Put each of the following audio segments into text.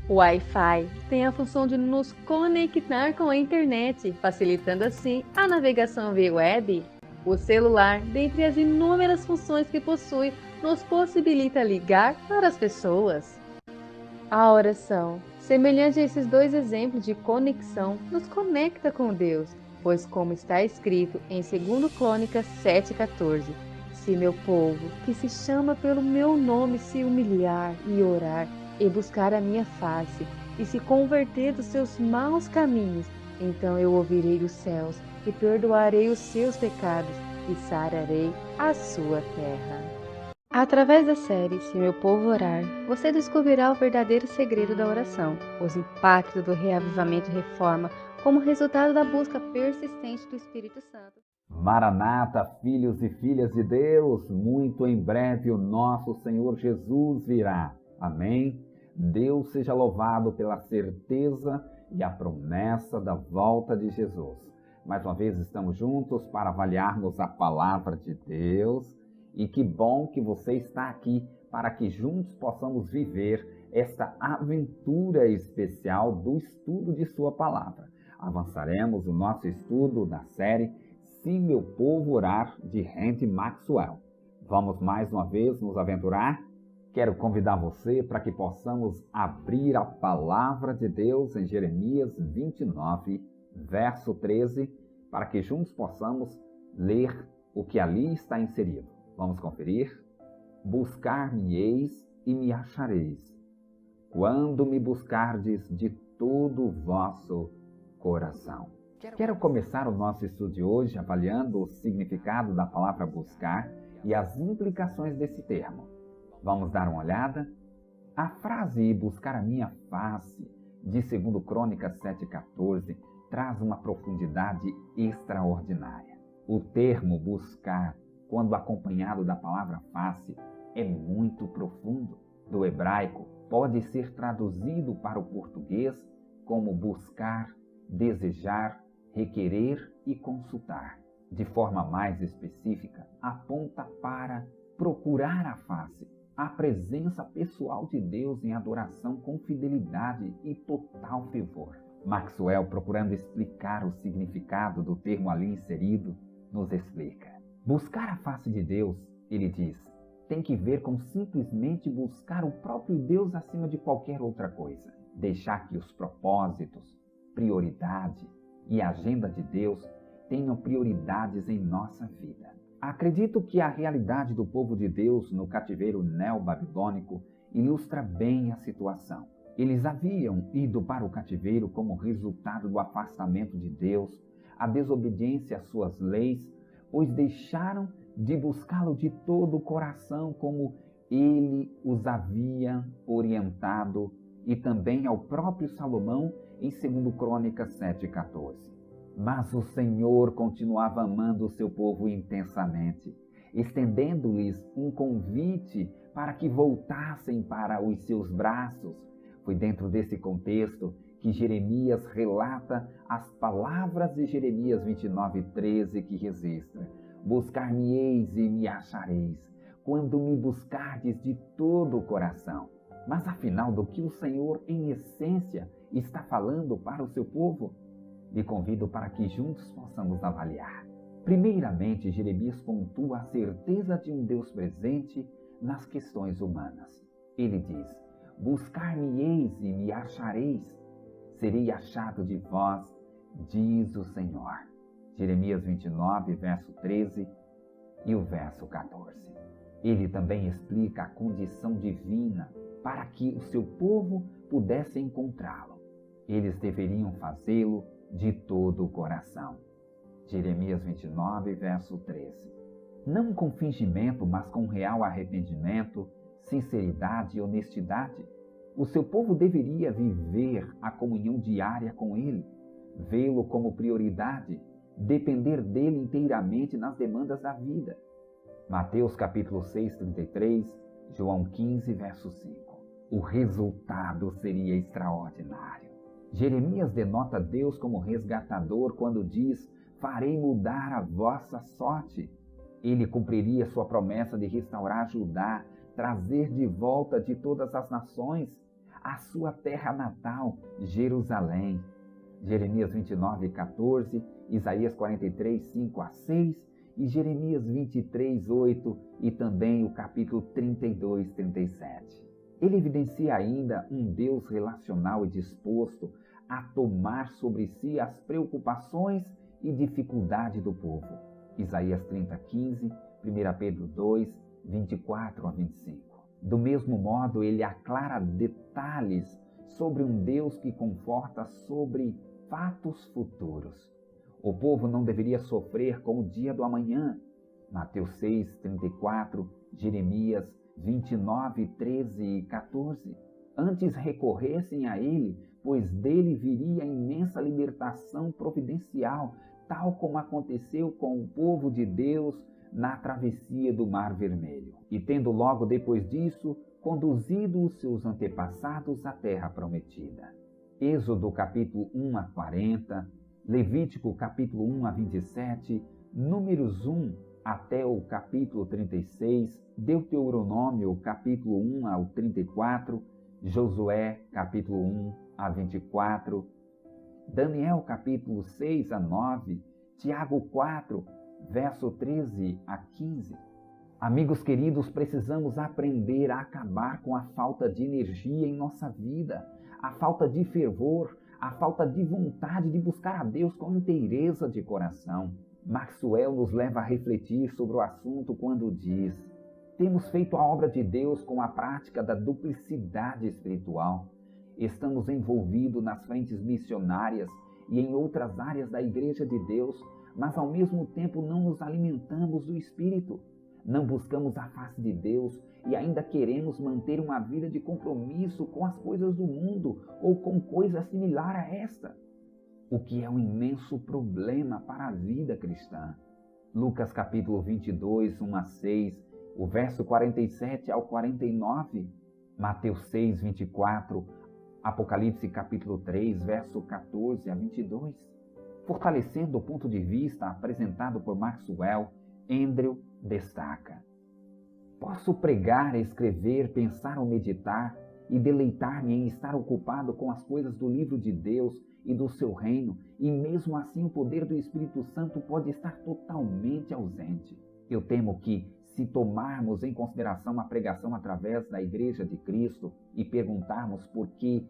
O Wi-Fi tem a função de nos conectar com a internet, facilitando assim a navegação via web. O celular, dentre as inúmeras funções que possui, nos possibilita ligar para as pessoas. A oração, semelhante a esses dois exemplos de conexão, nos conecta com Deus, pois como está escrito em 2 Crônicas 7,14, se meu povo, que se chama pelo meu nome, se humilhar e orar, e buscar a minha face, e se converter dos seus maus caminhos, então eu ouvirei dos céus, e perdoarei os seus pecados, e sararei a sua terra. Através da série Se Meu Povo Orar, você descobrirá o verdadeiro segredo da oração, os impactos do reavivamento e reforma como resultado da busca persistente do Espírito Santo. Maranata, filhos e filhas de Deus, muito em breve o nosso Senhor Jesus virá. Amém? Deus seja louvado pela certeza e a promessa da volta de Jesus. Mais uma vez estamos juntos para avaliarmos a palavra de Deus e que bom que você está aqui para que juntos possamos viver esta aventura especial do estudo de sua palavra. Avançaremos o nosso estudo da série Se Meu Povo Orar, de Randy Maxwell. Vamos mais uma vez nos aventurar? Quero convidar você para que possamos abrir a palavra de Deus em Jeremias 29, verso 13, para que juntos possamos ler o que ali está inserido. Vamos conferir? Buscar-me-eis e me achareis, quando me buscardes de todo o vosso coração. Quero começar o nosso estudo de hoje avaliando o significado da palavra buscar e as implicações desse termo. Vamos dar uma olhada? A frase buscar a minha face, de 2 Crônicas 7,14, traz uma profundidade extraordinária. O termo buscar, quando acompanhado da palavra face, é muito profundo. Do hebraico, pode ser traduzido para o português como buscar, desejar, requerer e consultar. De forma mais específica, aponta para procurar a face, a presença pessoal de Deus em adoração com fidelidade e total fervor. Maxwell, procurando explicar o significado do termo ali inserido, nos explica. Buscar a face de Deus, ele diz, tem que ver com simplesmente buscar o próprio Deus acima de qualquer outra coisa. Deixar que os propósitos, prioridade e agenda de Deus tenham prioridades em nossa vida. Acredito que a realidade do povo de Deus no cativeiro neobabilônico ilustra bem a situação. Eles haviam ido para o cativeiro como resultado do afastamento de Deus, a desobediência às suas leis, pois deixaram de buscá-lo de todo o coração como ele os havia orientado, e também ao próprio Salomão em 2 Crônicas 7,14. Mas o Senhor continuava amando o seu povo intensamente, estendendo-lhes um convite para que voltassem para os seus braços. Foi dentro desse contexto que Jeremias relata as palavras de Jeremias 29,13 que registra: buscar-me-eis e me achareis, quando me buscardes de todo o coração. Mas afinal, do que o Senhor, em essência, está falando para o seu povo? Lhe convido para que juntos possamos avaliar. Primeiramente, Jeremias pontua a certeza de um Deus presente nas questões humanas. Ele diz: buscar-me-eis e me achareis, serei achado de vós, diz o Senhor. Jeremias 29, verso 13 e o verso 14. Ele também explica a condição divina para que o seu povo pudesse encontrá-lo. Eles deveriam fazê-lo de todo o coração. Jeremias 29, verso 13. Não com fingimento, mas com real arrependimento, sinceridade e honestidade. O seu povo deveria viver a comunhão diária com ele, vê-lo como prioridade, depender dele inteiramente nas demandas da vida. Mateus capítulo 6, 33, João 15, verso 5. O resultado seria extraordinário. Jeremias denota Deus como resgatador quando diz: farei mudar a vossa sorte. Ele cumpriria sua promessa de restaurar Judá, trazer de volta de todas as nações. a sua terra natal, Jerusalém. Jeremias 29, 14, Isaías 43, 5 a 6 e Jeremias 23, 8 e também o capítulo 32, 37. Ele evidencia ainda um Deus relacional e disposto a tomar sobre si as preocupações e dificuldades do povo. Isaías 30, 15, 1 Pedro 2, 24 a 25. Do mesmo modo, ele aclara detalhes sobre um Deus que conforta sobre fatos futuros. O povo não deveria sofrer com o dia do amanhã. Mateus 6, 34, Jeremias 29, 13 e 14. Antes recorressem a ele, pois dele viria a imensa libertação providencial, tal como aconteceu com o povo de Deus na travessia do Mar Vermelho. E tendo logo depois disso, conduzido os seus antepassados à terra prometida. Êxodo capítulo 1 a 40, Levítico capítulo 1 a 27, Números 1 até o capítulo 36, Deuteronômio capítulo 1 ao 34, Josué capítulo 1 a 24, Daniel capítulo 6 a 9, Tiago 4, verso 13 a 15. Amigos queridos, precisamos aprender a acabar com a falta de energia em nossa vida, a falta de fervor, a falta de vontade de buscar a Deus com inteireza de coração. Maxwell nos leva a refletir sobre o assunto quando diz: temos feito a obra de Deus com a prática da duplicidade espiritual. Estamos envolvidos nas frentes missionárias e em outras áreas da Igreja de Deus, mas ao mesmo tempo não nos alimentamos do Espírito. Não buscamos a face de Deus e ainda queremos manter uma vida de compromisso com as coisas do mundo ou com coisa similar a esta, o que é um imenso problema para a vida cristã. Lucas capítulo 22, 1 a 6, o verso 47 ao 49, Mateus 6, 24, Apocalipse capítulo 3, verso 14 a 22. Fortalecendo o ponto de vista apresentado por Maxwell, Andrew destaca: posso pregar, escrever, pensar ou meditar e deleitar-me em estar ocupado com as coisas do livro de Deus e do seu reino, e mesmo assim o poder do Espírito Santo pode estar totalmente ausente. Eu temo que, se tomarmos em consideração a pregação através da Igreja de Cristo e perguntarmos por que,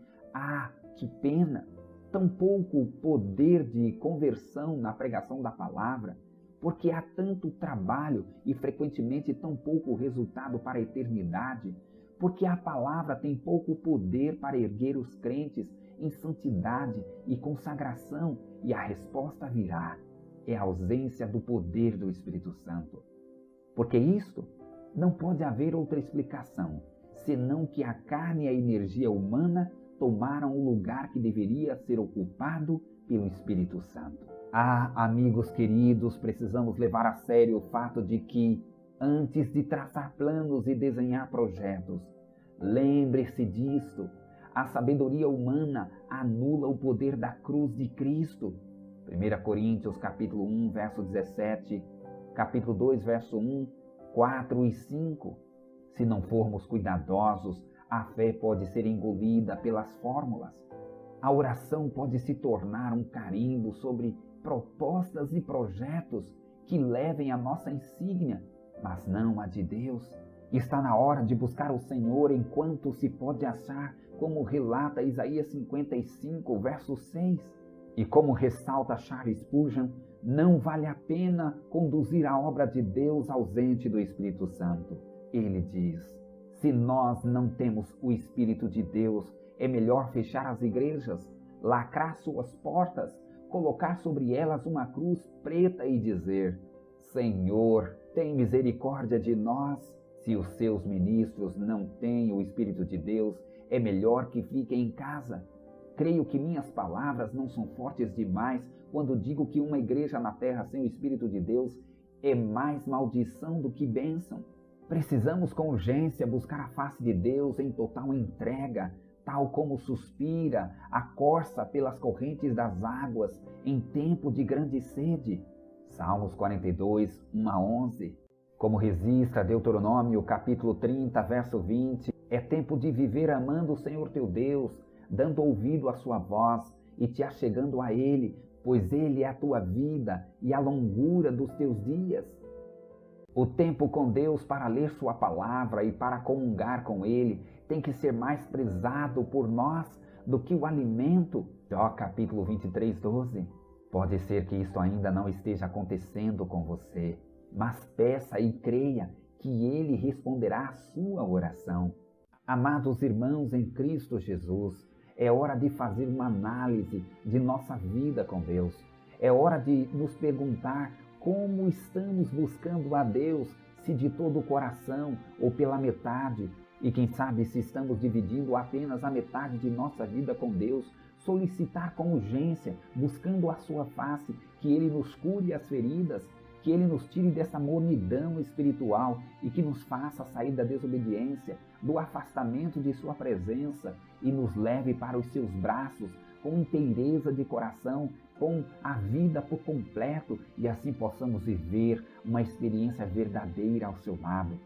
que pena, tão pouco poder de conversão na pregação da palavra, porque há tanto trabalho e frequentemente tão pouco resultado para a eternidade, porque a palavra tem pouco poder para erguer os crentes em santidade e consagração, e a resposta virá: é a ausência do poder do Espírito Santo. Porque isto não pode haver outra explicação, senão que a carne e a energia humana tomaram o lugar que deveria ser ocupado pelo Espírito Santo. Amigos queridos, precisamos levar a sério o fato de que, antes de traçar planos e desenhar projetos, lembre-se disto: a sabedoria humana anula o poder da cruz de Cristo. 1 Coríntios capítulo 1, verso 17, capítulo 2, verso 1, 4 e 5. Se não formos cuidadosos, a fé pode ser engolida pelas fórmulas. A oração pode se tornar um carimbo sobre propostas e projetos que levem a nossa insígnia, mas não a de Deus. Está na hora de buscar o Senhor enquanto se pode achar, como relata Isaías 55, verso 6. E como ressalta Charles Spurgeon, não vale a pena conduzir a obra de Deus ausente do Espírito Santo. Ele diz: se nós não temos o Espírito de Deus, é melhor fechar as igrejas, lacrar suas portas, colocar sobre elas uma cruz preta e dizer: Senhor, tem misericórdia de nós. Se os seus ministros não têm o Espírito de Deus, é melhor que fiquem em casa. Creio que minhas palavras não são fortes demais quando digo que uma igreja na terra sem o Espírito de Deus é mais maldição do que bênção. Precisamos com urgência buscar a face de Deus em total entrega, tal como suspira a corça pelas correntes das águas em tempo de grande sede. Salmos 42, 1 a 11. Como registra Deuteronômio capítulo 30, verso 20, É tempo de viver amando o Senhor teu Deus, dando ouvido à sua voz e te achegando a Ele, pois Ele é a tua vida e a longura dos teus dias. O tempo com Deus para ler sua palavra e para comungar com Ele tem que ser mais prezado por nós do que o alimento. Jó capítulo 23, 12. Pode ser que isso ainda não esteja acontecendo com você, mas peça e creia que Ele responderá à sua oração. Amados irmãos em Cristo Jesus, é hora de fazer uma análise de nossa vida com Deus. É hora de nos perguntar como estamos buscando a Deus, se de todo o coração ou pela metade, e quem sabe se estamos dividindo apenas a metade de nossa vida com Deus. Solicitar com urgência, buscando a sua face, que Ele nos cure as feridas, que Ele nos tire dessa mornidão espiritual e que nos faça sair da desobediência, do afastamento de sua presença e nos leve para os seus braços com inteireza de coração, com a vida por completo e assim possamos viver uma experiência verdadeira ao seu lado.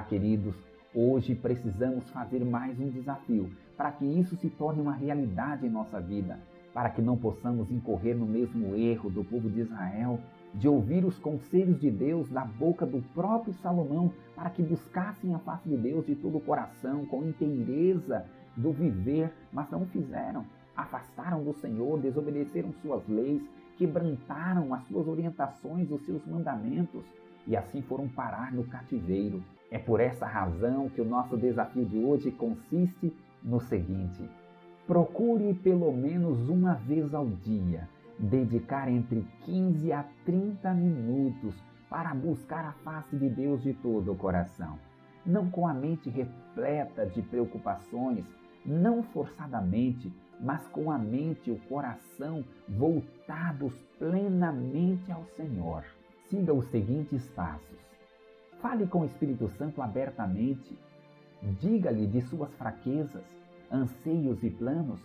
Queridos, hoje precisamos fazer mais um desafio para que isso se torne uma realidade em nossa vida, para que não possamos incorrer no mesmo erro do povo de Israel, de ouvir os conselhos de Deus da boca do próprio Salomão, para que buscassem a face de Deus de todo o coração, com inteireza do viver, mas não o fizeram. Afastaram do Senhor, desobedeceram suas leis, quebrantaram as suas orientações, os seus mandamentos, e assim foram parar no cativeiro. É por essa razão que o nosso desafio de hoje consiste no seguinte: procure pelo menos uma vez ao dia dedicar entre 15 a 30 minutos para buscar a face de Deus de todo o coração. Não com a mente repleta de preocupações, não forçadamente, mas com a mente e o coração voltados plenamente ao Senhor. Siga os seguintes passos. Fale com o Espírito Santo abertamente. Diga-lhe de suas fraquezas, anseios e planos.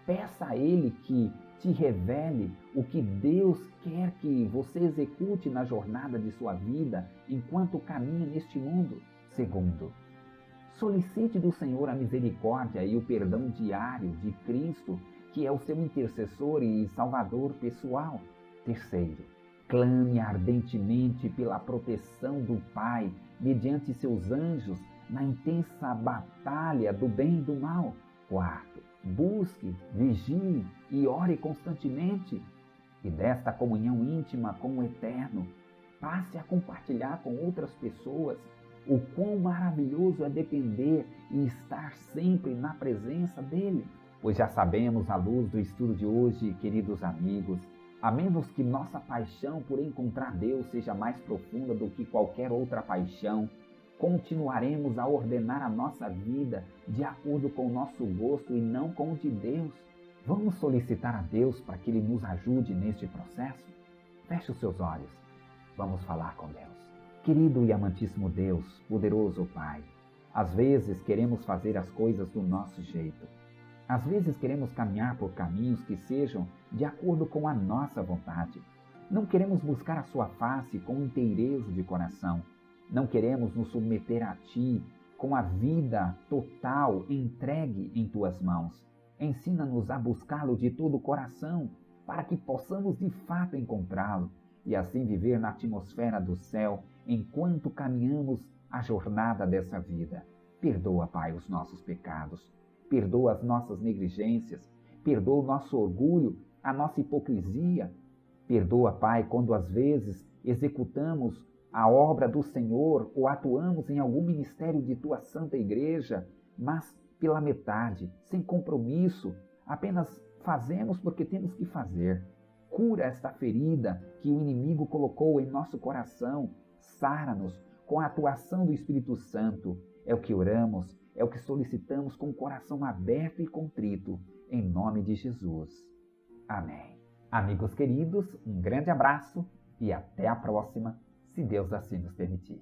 Peça a Ele que te revele o que Deus quer que você execute na jornada de sua vida enquanto caminha neste mundo. Segundo, solicite do Senhor a misericórdia e o perdão diário de Cristo, que é o seu intercessor e salvador pessoal. Terceiro, clame ardentemente pela proteção do Pai, mediante seus anjos, na intensa batalha do bem e do mal. Quarto, busque, vigie e ore constantemente. E desta comunhão íntima com o Eterno, passe a compartilhar com outras pessoas o quão maravilhoso é depender e estar sempre na presença dEle. Pois já sabemos, à luz do estudo de hoje, queridos amigos, a menos que nossa paixão por encontrar Deus seja mais profunda do que qualquer outra paixão, continuaremos a ordenar a nossa vida de acordo com o nosso gosto e não com o de Deus. Vamos solicitar a Deus para que Ele nos ajude neste processo? Feche os seus olhos. Vamos falar com Deus. Querido e amantíssimo Deus, poderoso Pai, às vezes queremos fazer as coisas do nosso jeito. Às vezes queremos caminhar por caminhos que sejam de acordo com a nossa vontade. Não queremos buscar a sua face com inteireza de coração. Não queremos nos submeter a Ti com a vida total entregue em Tuas mãos. Ensina-nos a buscá-lo de todo o coração, para que possamos de fato encontrá-lo e assim viver na atmosfera do céu enquanto caminhamos a jornada dessa vida. Perdoa, Pai, os nossos pecados. Perdoa as nossas negligências. Perdoa o nosso orgulho, a nossa hipocrisia. Perdoa, Pai, quando às vezes executamos a obra do Senhor ou atuamos em algum ministério de Tua Santa Igreja, mas pela metade, sem compromisso, apenas fazemos porque temos que fazer. Cura esta ferida que o inimigo colocou em nosso coração. Sara-nos com a atuação do Espírito Santo. É o que oramos, é o que solicitamos com o coração aberto e contrito, em nome de Jesus. Amém. Amigos queridos, um grande abraço e até a próxima, se Deus assim nos permitir.